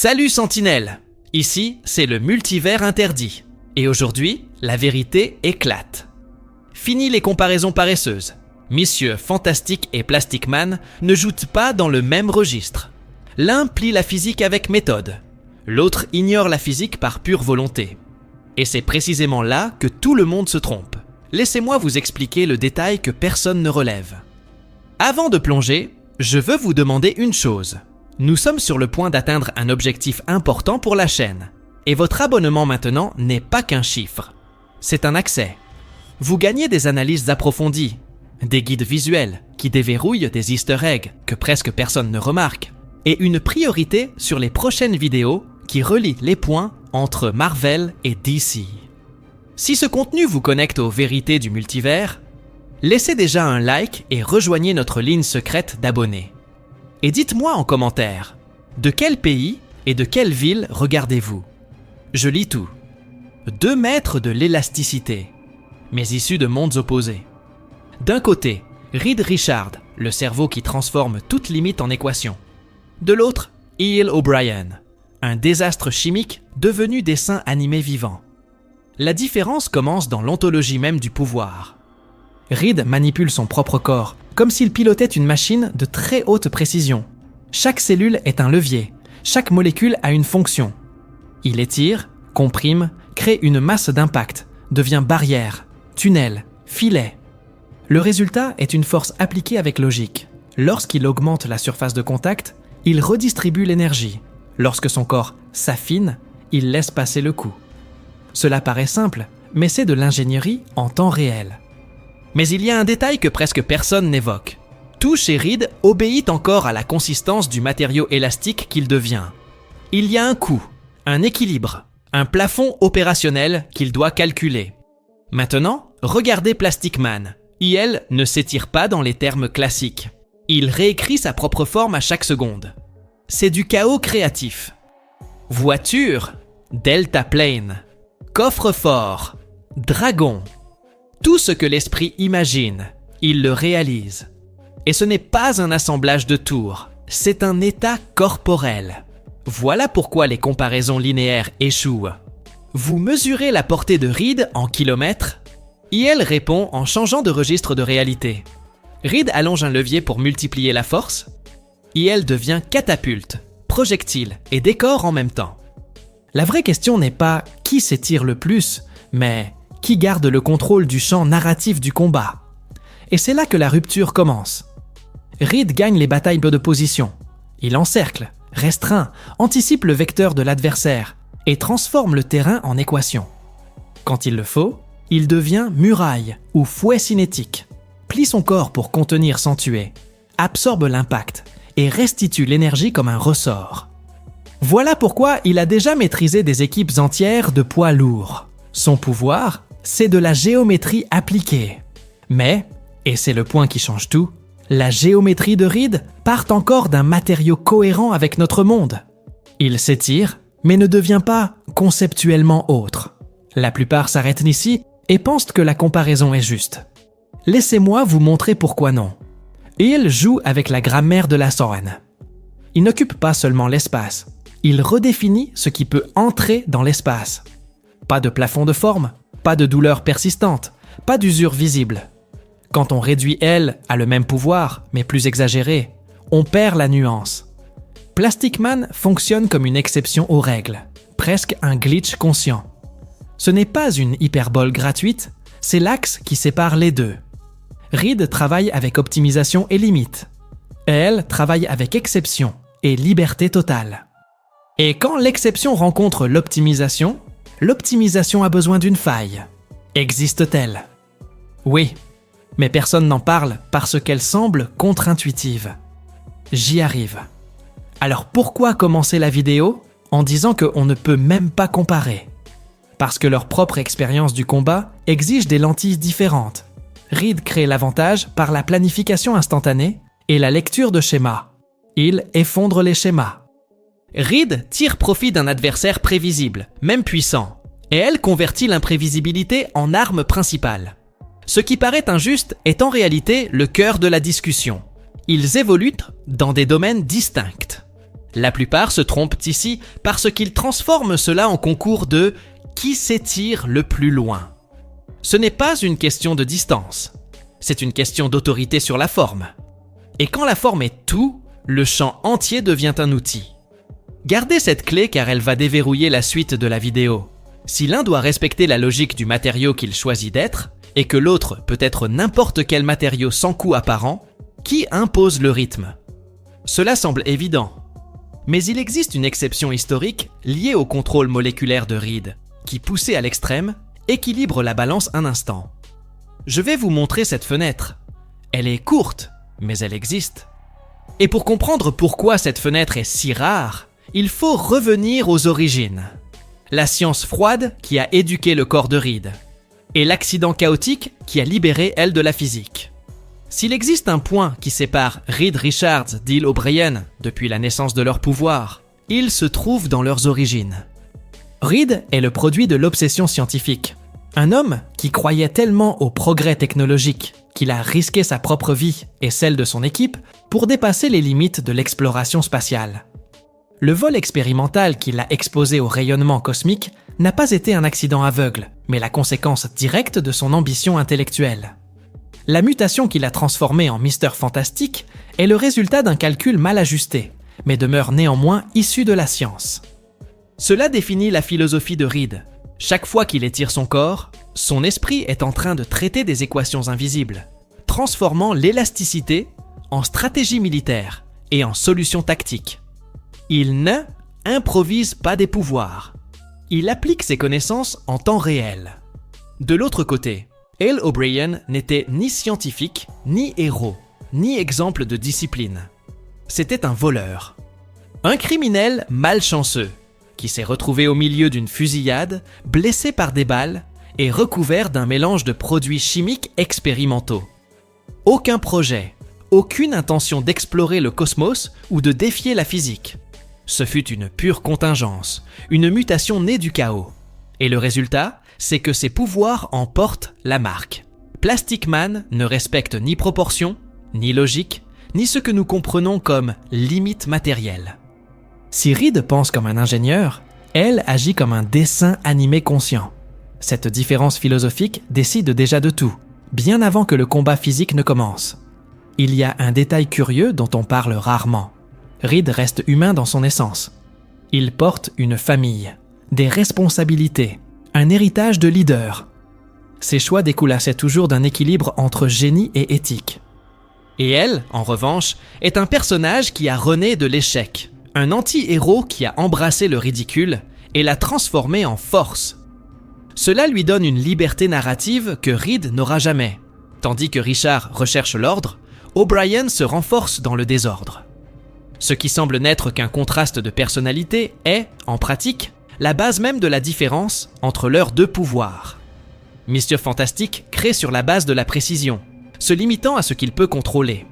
Salut Sentinelle! Ici, c'est le multivers interdit. Et aujourd'hui, la vérité éclate. Fini les comparaisons paresseuses. Messieurs Fantastic et Plastic Man ne jouent pas dans le même registre. L'un plie la physique avec méthode. L'autre ignore la physique par pure volonté. Et c'est précisément là que tout le monde se trompe. Laissez-moi vous expliquer le détail que personne ne relève. Avant de plonger, je veux vous demander une chose. Nous sommes sur le point d'atteindre un objectif important pour la chaîne. Et votre abonnement maintenant n'est pas qu'un chiffre. C'est un accès. Vous gagnez des analyses approfondies, des guides visuels qui déverrouillent des easter eggs que presque personne ne remarque, et une priorité sur les prochaines vidéos qui relient les points entre Marvel et DC. Si ce contenu vous connecte aux vérités du multivers, laissez déjà un like et rejoignez notre ligne secrète d'abonnés. Et dites-moi en commentaire, de quel pays et de quelle ville regardez-vous? Je lis tout. 2 maîtres de l'élasticité, mais issus de mondes opposés. D'un côté, Reed Richards, le cerveau qui transforme toute limite en équation. De l'autre, E.L. O'Brien, un désastre chimique devenu dessin animé vivant. La différence commence dans l'ontologie même du pouvoir. Reed manipule son propre corps, comme s'il pilotait une machine de très haute précision. Chaque cellule est un levier, chaque molécule a une fonction. Il étire, comprime, crée une masse d'impact, devient barrière, tunnel, filet. Le résultat est une force appliquée avec logique. Lorsqu'il augmente la surface de contact, il redistribue l'énergie. Lorsque son corps s'affine, il laisse passer le coup. Cela paraît simple, mais c'est de l'ingénierie en temps réel. Mais il y a un détail que presque personne n'évoque. Tout chez Reed obéit encore à la consistance du matériau élastique qu'il devient. Il y a un coût, un équilibre, un plafond opérationnel qu'il doit calculer. Maintenant, regardez Plastic Man. E.L. ne s'étire pas dans les termes classiques. Il réécrit sa propre forme à chaque seconde. C'est du chaos créatif. Voiture, deltaplane, coffre-fort, dragon. Tout ce que l'esprit imagine, il le réalise. Et ce n'est pas un assemblage de tours, c'est un état corporel. Voilà pourquoi les comparaisons linéaires échouent. Vous mesurez la portée de Reed en kilomètres. E.L. répond en changeant de registre de réalité. Reed allonge un levier pour multiplier la force. E.L. devient catapulte, projectile et décor en même temps. La vraie question n'est pas qui s'étire le plus, mais qui garde le contrôle du champ narratif du combat. Et c'est là que la rupture commence. Reed gagne les batailles de position. Il encercle, restreint, anticipe le vecteur de l'adversaire et transforme le terrain en équation. Quand il le faut, il devient muraille ou fouet cinétique, plie son corps pour contenir sans tuer, absorbe l'impact et restitue l'énergie comme un ressort. Voilà pourquoi il a déjà maîtrisé des équipes entières de poids lourds. Son pouvoir, c'est de la géométrie appliquée. Mais, et c'est le point qui change tout, la géométrie de Reed part encore d'un matériau cohérent avec notre monde. Il s'étire, mais ne devient pas conceptuellement autre. La plupart s'arrêtent ici et pensent que la comparaison est juste. Laissez-moi vous montrer pourquoi non. Il joue avec la grammaire de la Soren. Il n'occupe pas seulement l'espace, il redéfinit ce qui peut entrer dans l'espace. Pas de plafond de forme, pas de douleur persistante, pas d'usure visible. Quand on réduit L à le même pouvoir, mais plus exagéré, on perd la nuance. Plastic Man fonctionne comme une exception aux règles, presque un glitch conscient. Ce n'est pas une hyperbole gratuite, c'est l'axe qui sépare les deux. Reed travaille avec optimisation et limite. Elle travaille avec exception et liberté totale. Et quand l'exception rencontre l'optimisation a besoin d'une faille. Existe-t-elle? Oui, mais personne n'en parle parce qu'elle semble contre-intuitive. J'y arrive. Alors pourquoi commencer la vidéo en disant qu'on ne peut même pas comparer? Parce que leur propre expérience du combat exige des lentilles différentes. Reed crée l'avantage par la planification instantanée et la lecture de schémas. Il effondre les schémas. Reed tire profit d'un adversaire prévisible, même puissant, et elle convertit l'imprévisibilité en arme principale. Ce qui paraît injuste est en réalité le cœur de la discussion. Ils évoluent dans des domaines distincts. La plupart se trompent ici parce qu'ils transforment cela en concours de qui s'étire le plus loin. Ce n'est pas une question de distance, c'est une question d'autorité sur la forme. Et quand la forme est tout, le champ entier devient un outil. Gardez cette clé car elle va déverrouiller la suite de la vidéo. Si l'un doit respecter la logique du matériau qu'il choisit d'être, et que l'autre peut être n'importe quel matériau sans coût apparent, qui impose le rythme? Cela semble évident. Mais il existe une exception historique liée au contrôle moléculaire de Reed, qui, poussé à l'extrême, équilibre la balance un instant. Je vais vous montrer cette fenêtre. Elle est courte, mais elle existe. Et pour comprendre pourquoi cette fenêtre est si rare, il faut revenir aux origines. La science froide qui a éduqué le corps de Reed, et l'accident chaotique qui a libéré elle de la physique. S'il existe un point qui sépare Reed Richards d'Hill O'Brien depuis la naissance de leur pouvoir, il se trouve dans leurs origines. Reed est le produit de l'obsession scientifique. Un homme qui croyait tellement au progrès technologique qu'il a risqué sa propre vie et celle de son équipe pour dépasser les limites de l'exploration spatiale. Le vol expérimental qui l'a exposé au rayonnement cosmique n'a pas été un accident aveugle, mais la conséquence directe de son ambition intellectuelle. La mutation qui l'a transformé en Mr. Fantastic est le résultat d'un calcul mal ajusté, mais demeure néanmoins issu de la science. Cela définit la philosophie de Reed. Chaque fois qu'il étire son corps, son esprit est en train de traiter des équations invisibles, transformant l'élasticité en stratégie militaire et en solution tactique. Il ne improvise pas des pouvoirs. Il applique ses connaissances en temps réel. De l'autre côté, Hill O'Brien n'était ni scientifique, ni héros, ni exemple de discipline. C'était un voleur. Un criminel malchanceux, qui s'est retrouvé au milieu d'une fusillade, blessé par des balles et recouvert d'un mélange de produits chimiques expérimentaux. Aucun projet, aucune intention d'explorer le cosmos ou de défier la physique. Ce fut une pure contingence, une mutation née du chaos. Et le résultat, c'est que ses pouvoirs en portent la marque. Plastic Man ne respecte ni proportion, ni logique, ni ce que nous comprenons comme limite matérielle. Si Reed pense comme un ingénieur, elle agit comme un dessin animé conscient. Cette différence philosophique décide déjà de tout, bien avant que le combat physique ne commence. Il y a un détail curieux dont on parle rarement. Reed reste humain dans son essence. Il porte une famille, des responsabilités, un héritage de leader. Ses choix découlent assez toujours d'un équilibre entre génie et éthique. Et elle, en revanche, est un personnage qui a rené de l'échec, un anti-héros qui a embrassé le ridicule et l'a transformé en force. Cela lui donne une liberté narrative que Reed n'aura jamais. Tandis que Richard recherche l'ordre, O'Brien se renforce dans le désordre. Ce qui semble n'être qu'un contraste de personnalité est, en pratique, la base même de la différence entre leurs deux pouvoirs. Mr. Fantastic crée sur la base de la précision, se limitant à ce qu'il peut contrôler.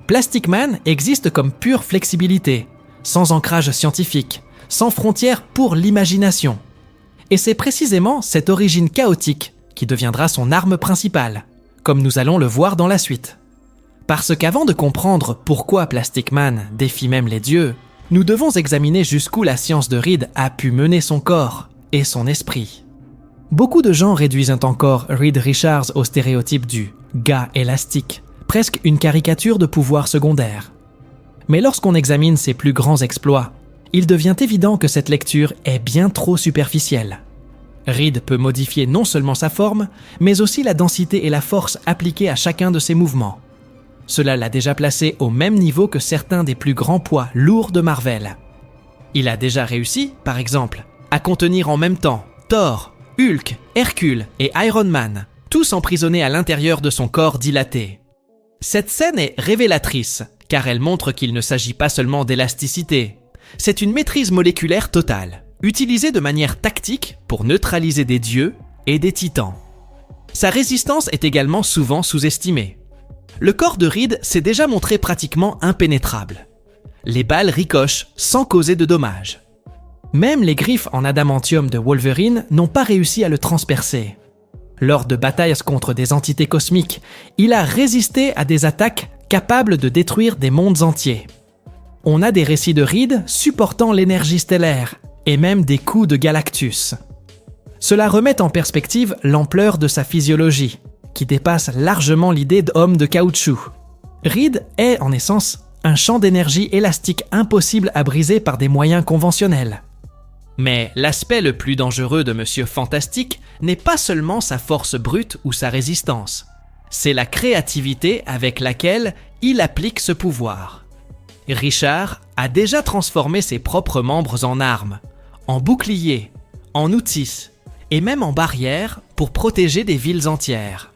Plastic Man existe comme pure flexibilité, sans ancrage scientifique, sans frontières pour l'imagination. Et c'est précisément cette origine chaotique qui deviendra son arme principale, comme nous allons le voir dans la suite. Parce qu'avant de comprendre pourquoi Plastic Man défie même les dieux, nous devons examiner jusqu'où la science de Reed a pu mener son corps et son esprit. Beaucoup de gens réduisent encore Reed Richards au stéréotype du gars élastique, presque une caricature de pouvoir secondaire. Mais lorsqu'on examine ses plus grands exploits, il devient évident que cette lecture est bien trop superficielle. Reed peut modifier non seulement sa forme, mais aussi la densité et la force appliquées à chacun de ses mouvements. Cela l'a déjà placé au même niveau que certains des plus grands poids lourds de Marvel. Il a déjà réussi, par exemple, à contenir en même temps Thor, Hulk, Hercule et Iron Man, tous emprisonnés à l'intérieur de son corps dilaté. Cette scène est révélatrice, car elle montre qu'il ne s'agit pas seulement d'élasticité. C'est une maîtrise moléculaire totale, utilisée de manière tactique pour neutraliser des dieux et des titans. Sa résistance est également souvent sous-estimée. Le corps de Reed s'est déjà montré pratiquement impénétrable. Les balles ricochent sans causer de dommages. Même les griffes en adamantium de Wolverine n'ont pas réussi à le transpercer. Lors de batailles contre des entités cosmiques, il a résisté à des attaques capables de détruire des mondes entiers. On a des récits de Reed supportant l'énergie stellaire, et même des coups de Galactus. Cela remet en perspective l'ampleur de sa physiologie, qui dépasse largement l'idée d'homme de caoutchouc. Reed est, en essence, un champ d'énergie élastique impossible à briser par des moyens conventionnels. Mais l'aspect le plus dangereux de Monsieur Fantastique n'est pas seulement sa force brute ou sa résistance. C'est la créativité avec laquelle il applique ce pouvoir. Richard a déjà transformé ses propres membres en armes, en boucliers, en outils et même en barrières pour protéger des villes entières.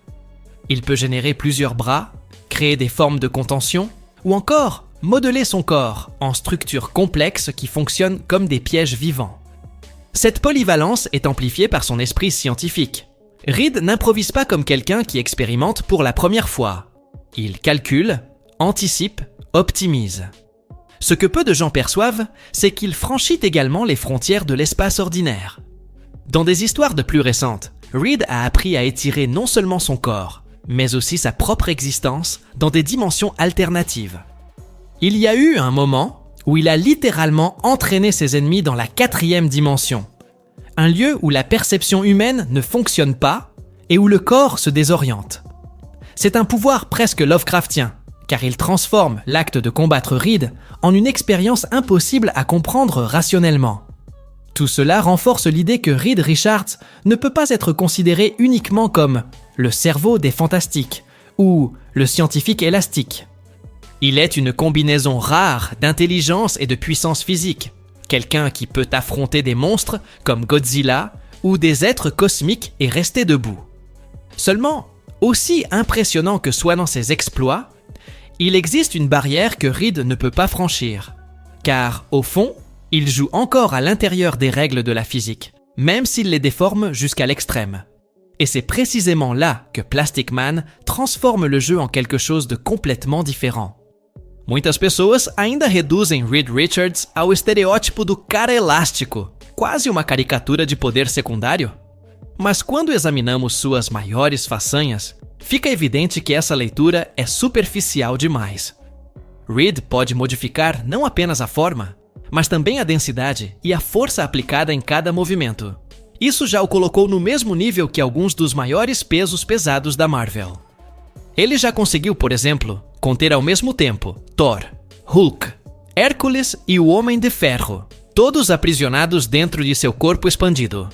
Il peut générer plusieurs bras, créer des formes de contention ou encore modeler son corps en structures complexes qui fonctionnent comme des pièges vivants. Cette polyvalence est amplifiée par son esprit scientifique. Reed n'improvise pas comme quelqu'un qui expérimente pour la première fois. Il calcule, anticipe, optimise. Ce que peu de gens perçoivent, c'est qu'il franchit également les frontières de l'espace ordinaire. Dans des histoires de plus récentes, Reed a appris à étirer non seulement son corps, mais aussi sa propre existence dans des dimensions alternatives. Il y a eu un moment où il a littéralement entraîné ses ennemis dans la 4e dimension, un lieu où la perception humaine ne fonctionne pas et où le corps se désoriente. C'est un pouvoir presque Lovecraftien, car il transforme l'acte de combattre Reed en une expérience impossible à comprendre rationnellement. Tout cela renforce l'idée que Reed Richards ne peut pas être considéré uniquement comme le cerveau des fantastiques ou le scientifique élastique. Il est une combinaison rare d'intelligence et de puissance physique, quelqu'un qui peut affronter des monstres comme Godzilla ou des êtres cosmiques et rester debout. Seulement, aussi impressionnant que soient dans ses exploits, il existe une barrière que Reed ne peut pas franchir, car au fond, il joue encore à l'intérieur des règles de la physique, même s'il les déforme jusqu'à l'extrême. Et c'est précisément là que Plastic Man transforme le jeu en quelque chose de complètement différent. Muitas pessoas ainda reduzem Reed Richards ao estereótipo do cara elástico, quase uma caricatura de poder secundário. Mas quando examinamos suas maiores façanhas, fica evidente que essa leitura é superficial demais. Reed pode modificar não apenas a forma, mas também a densidade e a força aplicada em cada movimento. Isso já o colocou no mesmo nível que alguns dos maiores pesos pesados da Marvel. Ele já conseguiu, por exemplo, conter ao mesmo tempo Thor, Hulk, Hércules e o Homem de Ferro, todos aprisionados dentro de seu corpo expandido.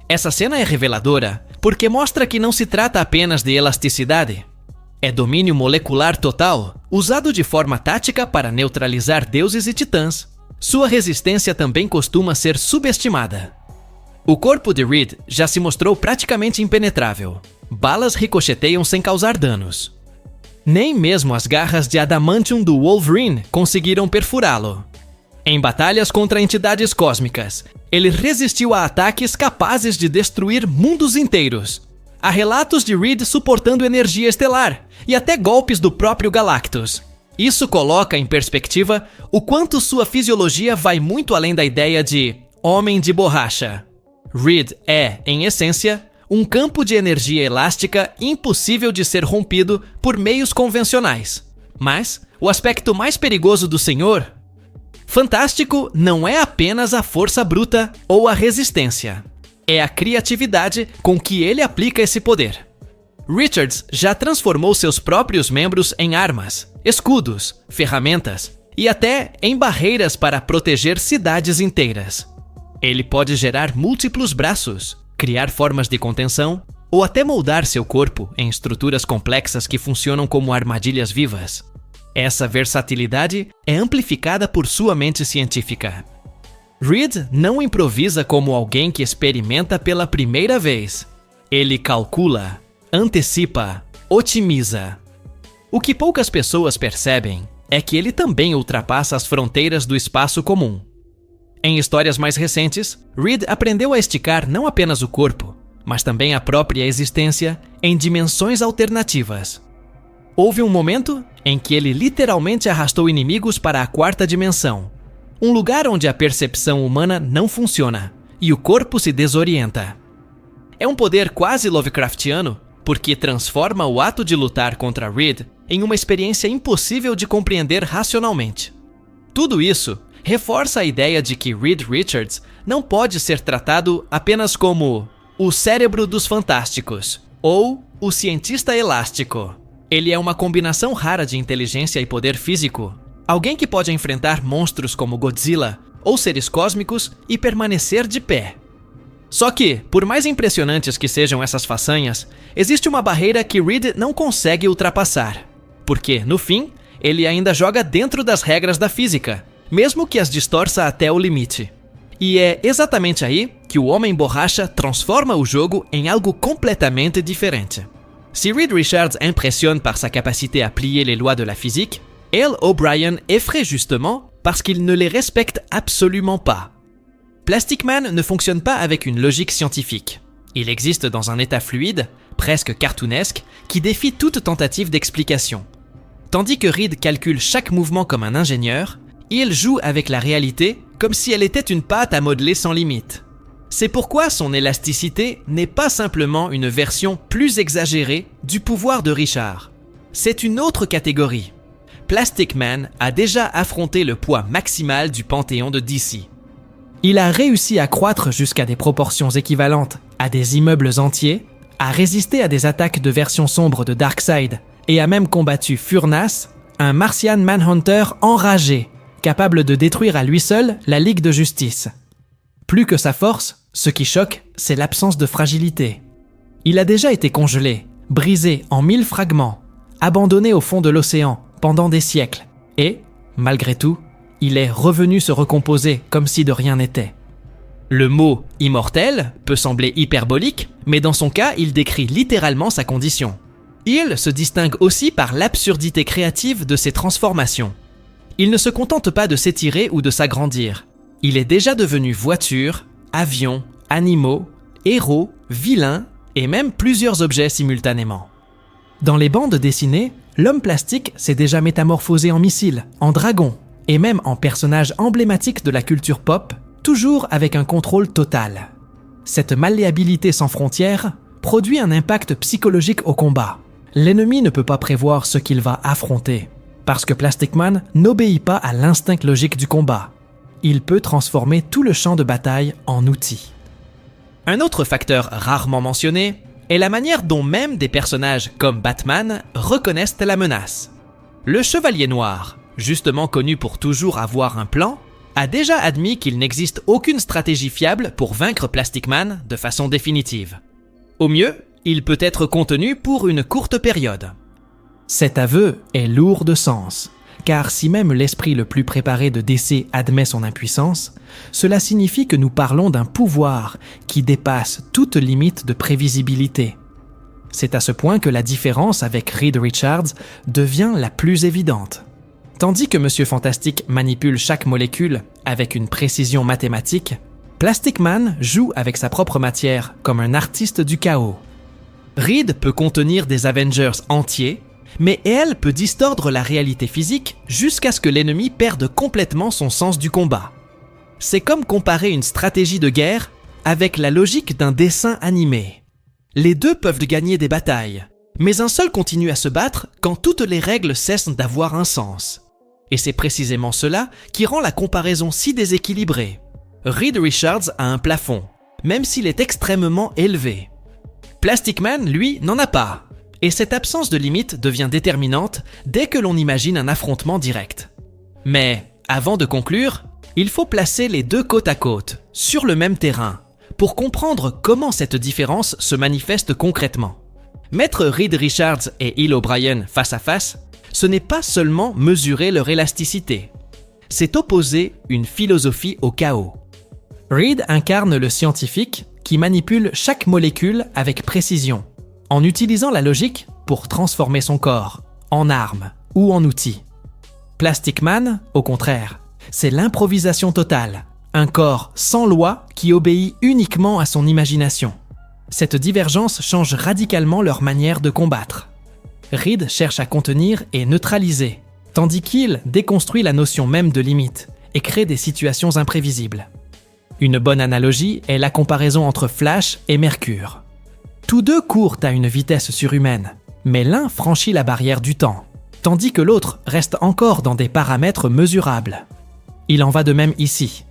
Essa cena é reveladora porque mostra que não se trata apenas de elasticidade. É domínio molecular total, usado de forma tática para neutralizar deuses e titãs. Sua resistência também costuma ser subestimada. O corpo de Reed já se mostrou praticamente impenetrável. Balas ricocheteiam sem causar danos. Nem mesmo as garras de adamantium do Wolverine conseguiram perfurá-lo. Em batalhas contra entidades cósmicas, ele resistiu a ataques capazes de destruir mundos inteiros. Há relatos de Reed suportando energia estelar e até golpes do próprio Galactus. Isso coloca em perspectiva o quanto sua fisiologia vai muito além da ideia de homem de borracha. Reed é, em essência, um campo de energia elástica impossível de ser rompido por meios convencionais. Mas o aspecto mais perigoso do Senhor Fantástico não é apenas a força bruta ou a resistência. É a criatividade com que ele aplica esse poder. Richards já transformou seus próprios membros em armas, escudos, ferramentas e até em barreiras para proteger cidades inteiras. Ele pode gerar múltiplos braços, criar formas de contenção ou até moldar seu corpo em estruturas complexas que funcionam como armadilhas vivas. Essa versatilidade é amplificada por sua mente científica. Reed não improvisa como alguém que experimenta pela primeira vez. Ele calcula, antecipa, otimiza. O que poucas pessoas percebem é que ele também ultrapassa as fronteiras do espaço comum. Em histórias mais recentes, Reed aprendeu a esticar não apenas o corpo, mas também a própria existência em dimensões alternativas. Houve um momento em que ele literalmente arrastou inimigos para a 4ª dimensão, um lugar onde a percepção humana não funciona e o corpo se desorienta. É um poder quase Lovecraftiano, porque transforma o ato de lutar contra Reed em uma experiência impossível de compreender racionalmente. Tudo isso reforça a ideia de que Reed Richards não pode ser tratado apenas como o cérebro dos fantásticos ou o cientista elástico. Ele é uma combinação rara de inteligência e poder físico. Alguém que pode enfrentar monstros como Godzilla ou seres cósmicos e permanecer de pé. Só que, por mais impressionantes que sejam essas façanhas, existe uma barreira que Reed não consegue ultrapassar. Porque, no fim, ele ainda joga dentro das regras da física, mesmo que as distorça até o limite. E é exatamente aí que o Homem Borracha transforma o jogo em algo completamente diferente. Si Reed Richards impressionne par sa capacité à plier les lois de la physique, Hale O'Brien effraie justement parce qu'il ne les respecte absolument pas. Plastic Man ne fonctionne pas avec une logique scientifique. Il existe dans un état fluide, presque cartoonesque, qui défie toute tentative d'explication. Tandis que Reed calcule chaque mouvement comme un ingénieur, il joue avec la réalité comme si elle était une pâte à modeler sans limite. C'est pourquoi son élasticité n'est pas simplement une version plus exagérée du pouvoir de Richard. C'est une autre catégorie. Plastic Man a déjà affronté le poids maximal du panthéon de DC. Il a réussi à croître jusqu'à des proportions équivalentes à des immeubles entiers, a résisté à des attaques de versions sombres de Darkseid et a même combattu Furnas, un Martian Manhunter enragé, capable de détruire à lui seul la Ligue de Justice. Plus que sa force, ce qui choque, c'est l'absence de fragilité. Il a déjà été congelé, brisé en 1000 fragments, abandonné au fond de l'océan pendant des siècles, et, malgré tout, il est revenu se recomposer comme si de rien n'était. Le mot « immortel » peut sembler hyperbolique, mais dans son cas, il décrit littéralement sa condition. Il se distingue aussi par l'absurdité créative de ses transformations. Il ne se contente pas de s'étirer ou de s'agrandir. Il est déjà devenu voiture, avion, animaux, héros, vilain et même plusieurs objets simultanément. Dans les bandes dessinées, l'homme plastique s'est déjà métamorphosé en missile, en dragon, et même en personnage emblématique de la culture pop, toujours avec un contrôle total. Cette malléabilité sans frontières produit un impact psychologique au combat. L'ennemi ne peut pas prévoir ce qu'il va affronter, parce que Plastic Man n'obéit pas à l'instinct logique du combat. Il peut transformer tout le champ de bataille en outil. Un autre facteur rarement mentionné est la manière dont même des personnages comme Batman reconnaissent la menace. Le Chevalier Noir, justement connu pour toujours avoir un plan, a déjà admis qu'il n'existe aucune stratégie fiable pour vaincre Plastic Man de façon définitive. Au mieux, il peut être contenu pour une courte période. Cet aveu est lourd de sens, car si même l'esprit le plus préparé de DC admet son impuissance, cela signifie que nous parlons d'un pouvoir qui dépasse toute limite de prévisibilité. C'est à ce point que la différence avec Reed Richards devient la plus évidente. Tandis que Monsieur Fantastique manipule chaque molécule avec une précision mathématique, Plastic Man joue avec sa propre matière comme un artiste du chaos. Reed peut contenir des Avengers entiers, mais elle peut distordre la réalité physique jusqu'à ce que l'ennemi perde complètement son sens du combat. C'est comme comparer une stratégie de guerre avec la logique d'un dessin animé. Les deux peuvent gagner des batailles, mais un seul continue à se battre quand toutes les règles cessent d'avoir un sens. Et c'est précisément cela qui rend la comparaison si déséquilibrée. Reed Richards a un plafond, même s'il est extrêmement élevé. Plastic Man, lui, n'en a pas. Et cette absence de limite devient déterminante dès que l'on imagine un affrontement direct. Mais, avant de conclure, il faut placer les deux côte à côte, sur le même terrain, pour comprendre comment cette différence se manifeste concrètement. Mettre Reed Richards et Hale O'Brien face à face, ce n'est pas seulement mesurer leur élasticité, c'est opposer une philosophie au chaos. Reed incarne le scientifique qui manipule chaque molécule avec précision, en utilisant la logique pour transformer son corps en arme ou en outil. Plastic Man, au contraire, c'est l'improvisation totale, un corps sans loi qui obéit uniquement à son imagination. Cette divergence change radicalement leur manière de combattre. Reed cherche à contenir et neutraliser, tandis qu'il déconstruit la notion même de limite et crée des situations imprévisibles. Une bonne analogie est la comparaison entre Flash et Mercure. Tous deux courent à une vitesse surhumaine, mais l'un franchit la barrière du temps, tandis que l'autre reste encore dans des paramètres mesurables. Il en va de même ici.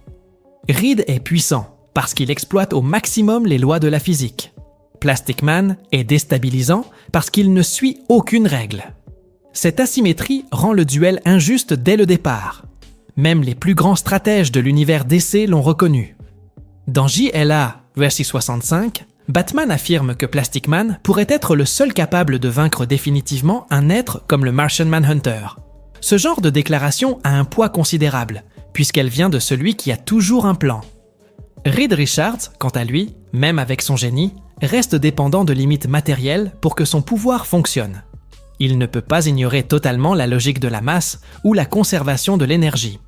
Reed est puissant parce qu'il exploite au maximum les lois de la physique. Plastic Man est déstabilisant parce qu'il ne suit aucune règle. Cette asymétrie rend le duel injuste dès le départ. Même les plus grands stratèges de l'univers DC l'ont reconnu. Dans JLA vs 65, Batman affirme que Plastic Man pourrait être le seul capable de vaincre définitivement un être comme le Martian Manhunter. Ce genre de déclaration a un poids considérable, puisqu'elle vient de celui qui a toujours un plan. Reed Richards, quant à lui, même avec son génie, reste dépendant de limites matérielles pour que son pouvoir fonctionne. Il ne peut pas ignorer totalement la logique de la masse ou la conservation de l'énergie.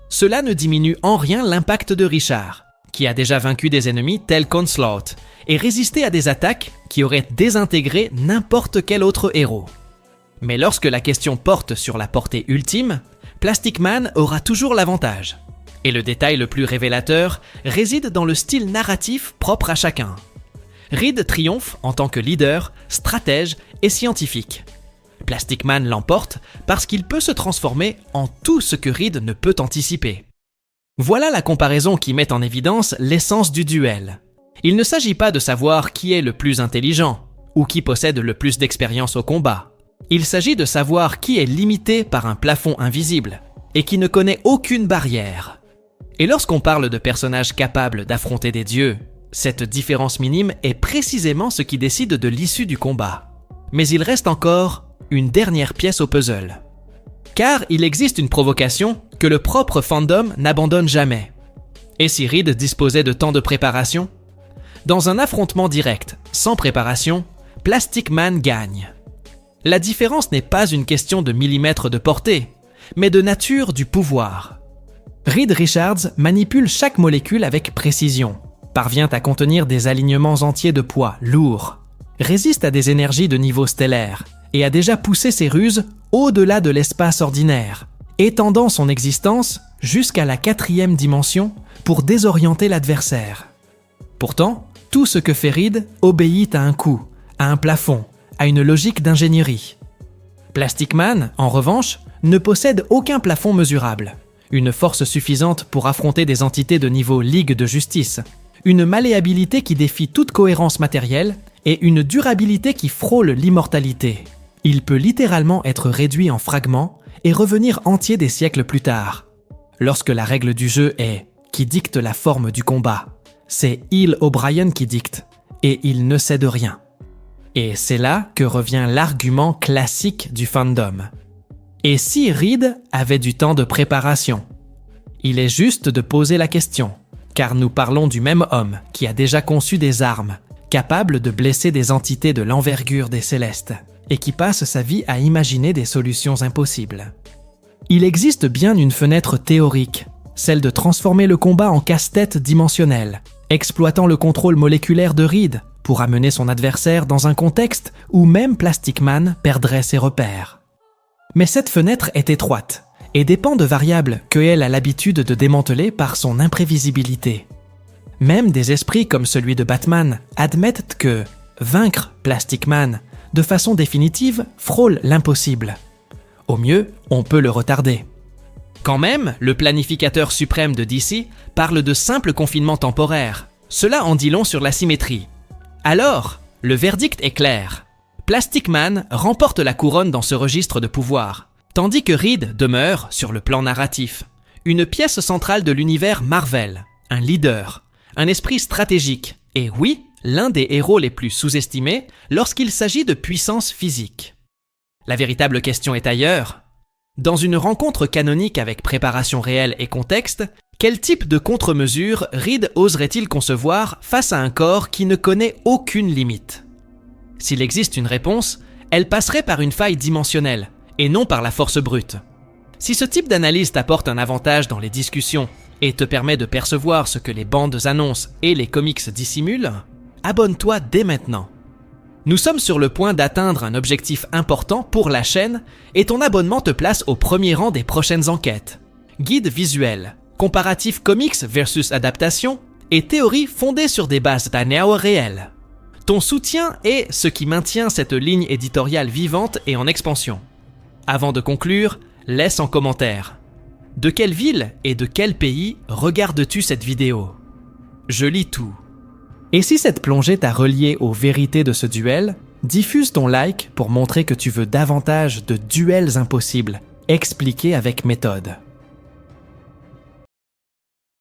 Cela ne diminue en rien l'impact de Richard, qui a déjà vaincu des ennemis tels qu'Onslaught et résisté à des attaques qui auraient désintégré n'importe quel autre héros. Mais lorsque la question porte sur la portée ultime, Plastic Man aura toujours l'avantage. Et le détail le plus révélateur réside dans le style narratif propre à chacun. Reed triomphe en tant que leader, stratège et scientifique. Plastic Man l'emporte parce qu'il peut se transformer en tout ce que Reed ne peut anticiper. Voilà la comparaison qui met en évidence l'essence du duel. Il ne s'agit pas de savoir qui est le plus intelligent ou qui possède le plus d'expérience au combat. Il s'agit de savoir qui est limité par un plafond invisible et qui ne connaît aucune barrière. Et lorsqu'on parle de personnages capables d'affronter des dieux, cette différence minime est précisément ce qui décide de l'issue du combat. Mais il reste encore une dernière pièce au puzzle. Car il existe une provocation que le propre fandom n'abandonne jamais. Et si Reed disposait de temps de préparation ? Dans un affrontement direct, sans préparation, Plastic Man gagne. La différence n'est pas une question de millimètres de portée, mais de nature du pouvoir. Reed Richards manipule chaque molécule avec précision, parvient à contenir des alignements entiers de poids lourds, résiste à des énergies de niveau stellaire et a déjà poussé ses ruses au-delà de l'espace ordinaire, étendant son existence jusqu'à la 4e dimension pour désorienter l'adversaire. Pourtant, tout ce que fait Reed obéit à un coût, à un plafond, à une logique d'ingénierie. Plastic Man, en revanche, ne possède aucun plafond mesurable, une force suffisante pour affronter des entités de niveau Ligue de Justice, une malléabilité qui défie toute cohérence matérielle et une durabilité qui frôle l'immortalité. Il peut littéralement être réduit en fragments et revenir entier des siècles plus tard. Lorsque la règle du jeu est « qui dicte la forme du combat », c'est Hill O'Brien qui dicte, et il ne cède rien. Et c'est là que revient l'argument classique du fandom. Et si Reed avait du temps de préparation ? Il est juste de poser la question, car nous parlons du même homme qui a déjà conçu des armes, capables de blesser des entités de l'envergure des Célestes, et qui passe sa vie à imaginer des solutions impossibles. Il existe bien une fenêtre théorique, celle de transformer le combat en casse-tête dimensionnel, exploitant le contrôle moléculaire de Reed pour amener son adversaire dans un contexte où même Plastic Man perdrait ses repères. Mais cette fenêtre est étroite et dépend de variables qu'elle a l'habitude de démanteler par son imprévisibilité. Même des esprits comme celui de Batman admettent que vaincre Plastic Man de façon définitive frôle l'impossible. Au mieux, on peut le retarder. Quand même, le planificateur suprême de DC parle de simple confinement temporaire. Cela en dit long sur la symétrie. Alors, le verdict est clair. Plastic Man remporte la couronne dans ce registre de pouvoir, tandis que Reed demeure, sur le plan narratif, une pièce centrale de l'univers Marvel, un leader, un esprit stratégique, et oui, l'un des héros les plus sous-estimés lorsqu'il s'agit de puissance physique. La véritable question est ailleurs. Dans une rencontre canonique avec préparation réelle et contexte, quel type de contre-mesure Reed oserait-il concevoir face à un corps qui ne connaît aucune limite ? S'il existe une réponse, elle passerait par une faille dimensionnelle, et non par la force brute. Si ce type d'analyse t'apporte un avantage dans les discussions et te permet de percevoir ce que les bandes annonces et les comics dissimulent, abonne-toi dès maintenant. Nous sommes sur le point d'atteindre un objectif important pour la chaîne et ton abonnement te place au premier rang des prochaines enquêtes. Guide visuel, comparatif comics versus adaptation et théorie fondée sur des bases d'années réelles. Ton soutien est ce qui maintient cette ligne éditoriale vivante et en expansion. Avant de conclure, laisse en commentaire. De quelle ville et de quel pays regardes-tu cette vidéo? Je lis tout. Et si cette plongée t'a relié aux vérités de ce duel, diffuse ton like pour montrer que tu veux davantage de duels impossibles, expliqués avec méthode.